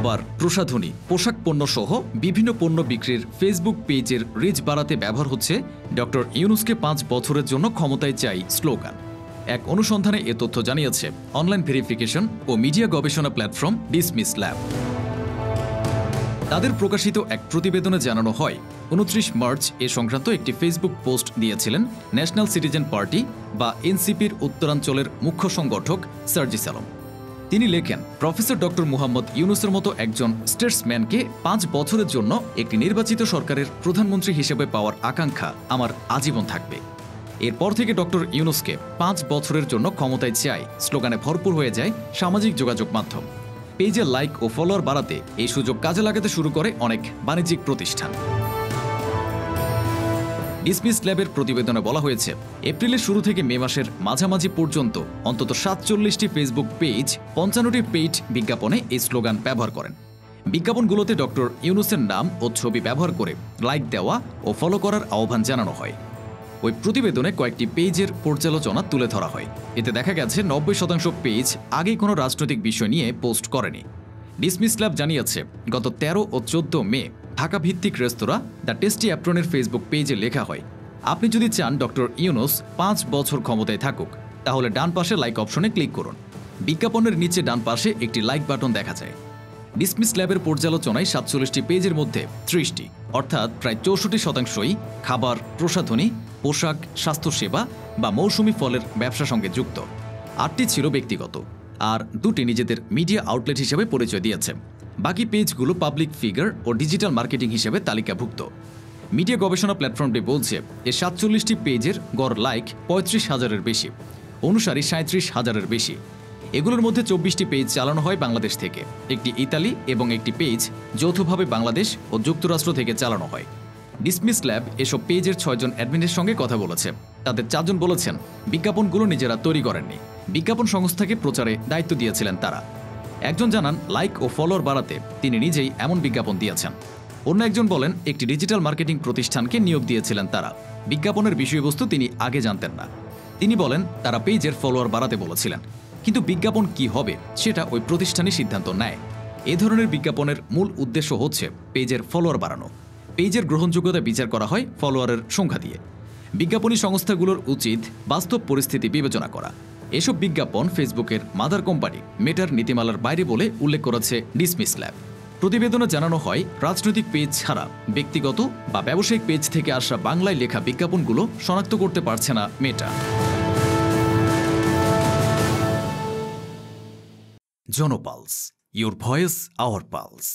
খাবার, প্রসাধনী, পোশাক পণ্য সহ বিভিন্ন পণ্য বিক্রির ফেসবুক পেজের রিচ বাড়াতে ব্যবহার হচ্ছে ডক্টর ইউনূসকে 5 বছরের জন্য ক্ষমতায় চাই স্লোগান। এক অনুসন্ধানে এ তথ্য জানিয়েছে অনলাইন ভেরিফিকেশন ও মিডিয়া গবেষণা প্ল্যাটফর্ম ডিসমিস ল্যাব। তাদের প্রকাশিত এক প্রতিবেদনে জানানো হয় 29 মার্চ এ সংক্রান্ত একটি ফেসবুক পোস্ট দিয়েছিলেন ন্যাশনাল সিটিজেন পার্টি বা এনসিপির উত্তরাঞ্চলের মুখ্য সংগঠক সার্জিস আলম। তিনি লেখেন, প্রফেসর ডক্টর মুহাম্মদ ইউনূসের মতো একজন স্টেটসম্যানকে 5 বছরের জন্য একটি নির্বাচিত সরকারের প্রধানমন্ত্রী হিসেবে পাওয়ার আকাঙ্ক্ষা আমার আজীবন থাকবে। এরপর থেকে ডক্টর ইউনূসকে 5 বছরের জন্য ক্ষমতায় চাই স্লোগানে ভরপুর হয়ে যায় সামাজিক যোগাযোগ মাধ্যম। পেজে লাইক ও ফলোয়ার বাড়াতে এই সুযোগ কাজে লাগাতে শুরু করে অনেক বাণিজ্যিক প্রতিষ্ঠান। ডিসমিস ল্যাবের প্রতিবেদনে বলা হয়েছে, এপ্রিলের শুরু থেকে মে মাসের মাঝামাঝি পর্যন্ত অন্তত 47টি ফেসবুক পেজ 55টি পেইড বিজ্ঞাপনে এই স্লোগান ব্যবহার করেন। বিজ্ঞাপনগুলোতে ডক্টর ইউনূসের নাম ও ছবি ব্যবহার করে লাইক দেওয়া ও ফলো করার আহ্বান জানানো হয়। ওই প্রতিবেদনে কয়েকটি পেজের পর্যালোচনা তুলে ধরা হয়। এতে দেখা গেছে 90% পেজ আগেই কোনো রাজনৈতিক বিষয় নিয়ে পোস্ট করেনি। ডিসমিস ল্যাব জানিয়েছে, গত 13 ও 14 মে ঢাকা ভিত্তিক রেস্তোরাঁ দ্য টেস্টি অ্যাপ্রনের ফেসবুক পেজে লেখা হয়, আপনি যদি চান ডক্টর ইউনূস 5 বছর ক্ষমতায় থাকুক, তাহলে ডান পাশে লাইক অপশনে ক্লিক করুন। বিজ্ঞাপনের নিচে ডান পাশে একটি লাইক বাটন দেখা যায়। ডিসমিস ল্যাবের পর্যালোচনায় 47টি পেজের মধ্যে 30টি অর্থাৎ প্রায় 64%ই খাবার, প্রসাধনী, পোশাক, স্বাস্থ্যসেবা বা মৌসুমি ফলের ব্যবসার সঙ্গে যুক্ত। 8টি ছিল ব্যক্তিগত, আর 2টি নিজেদের মিডিয়া আউটলেট হিসেবে পরিচয় দিয়েছে। বাকি পেজগুলো পাবলিক ফিগার ও ডিজিটাল মার্কেটিং হিসেবে তালিকাভুক্ত। মিডিয়া গবেষণা প্ল্যাটফর্মটি বলছে, এ 47টি পেজের গড় লাইক 35,000-এর বেশি, অনুসারী 37,000-এর বেশি। এগুলোর মধ্যে 24টি পেজ চালানো হয় বাংলাদেশ থেকে, একটি ইতালি এবং একটি পেজ যৌথভাবে বাংলাদেশ ও যুক্তরাষ্ট্র থেকে চালানো হয়। ডিসমিস ল্যাব এসব পেজের 6 জন অ্যাডমিনের সঙ্গে কথা বলেছে। তাদের 4 জন বলেছেন, বিজ্ঞাপনগুলো নিজেরা তৈরি করেননি, বিজ্ঞাপন সংস্থাকে প্রচারে দায়িত্ব দিয়েছিলেন তারা। একজন জানান, লাইক ও ফলোয়ার বাড়াতে তিনি নিজেই এমন বিজ্ঞাপন দিয়েছেন। অন্য একজন বলেন, একটি ডিজিটাল মার্কেটিং প্রতিষ্ঠানকে নিয়োগ দিয়েছিলেন তারা, বিজ্ঞাপনের বিষয়বস্তু তিনি আগে জানতেন না। তিনি বলেন, তারা পেজের ফলোয়ার বাড়াতে বলেছিলেন, কিন্তু বিজ্ঞাপন কি হবে সেটা ওই প্রতিষ্ঠানই সিদ্ধান্ত নেয়। এ ধরনের বিজ্ঞাপনের মূল উদ্দেশ্য হচ্ছে পেজের ফলোয়ার বাড়ানো। পেজের গ্রহণযোগ্যতা বিচার করা হয় ফলোয়ারের সংখ্যা দিয়ে। বিজ্ঞাপনী সংস্থাগুলোর উচিত বাস্তব পরিস্থিতি বিবেচনা করা। এসব বিজ্ঞাপন ফেসবুকের মাদার কোম্পানি মেটার নীতিমালার বাইরে বলে উল্লেখ করেছে ডিসমিস ল্যাব। প্রতিবেদনে জানানো হয়, রাজনৈতিক পেজ ছাড়া ব্যক্তিগত বা ব্যবসায়িক পেজ থেকে আসা বাংলায় লেখা বিজ্ঞাপনগুলো শনাক্ত করতে পারছে না মেটা। Jan Pulse, your voice hour pulse.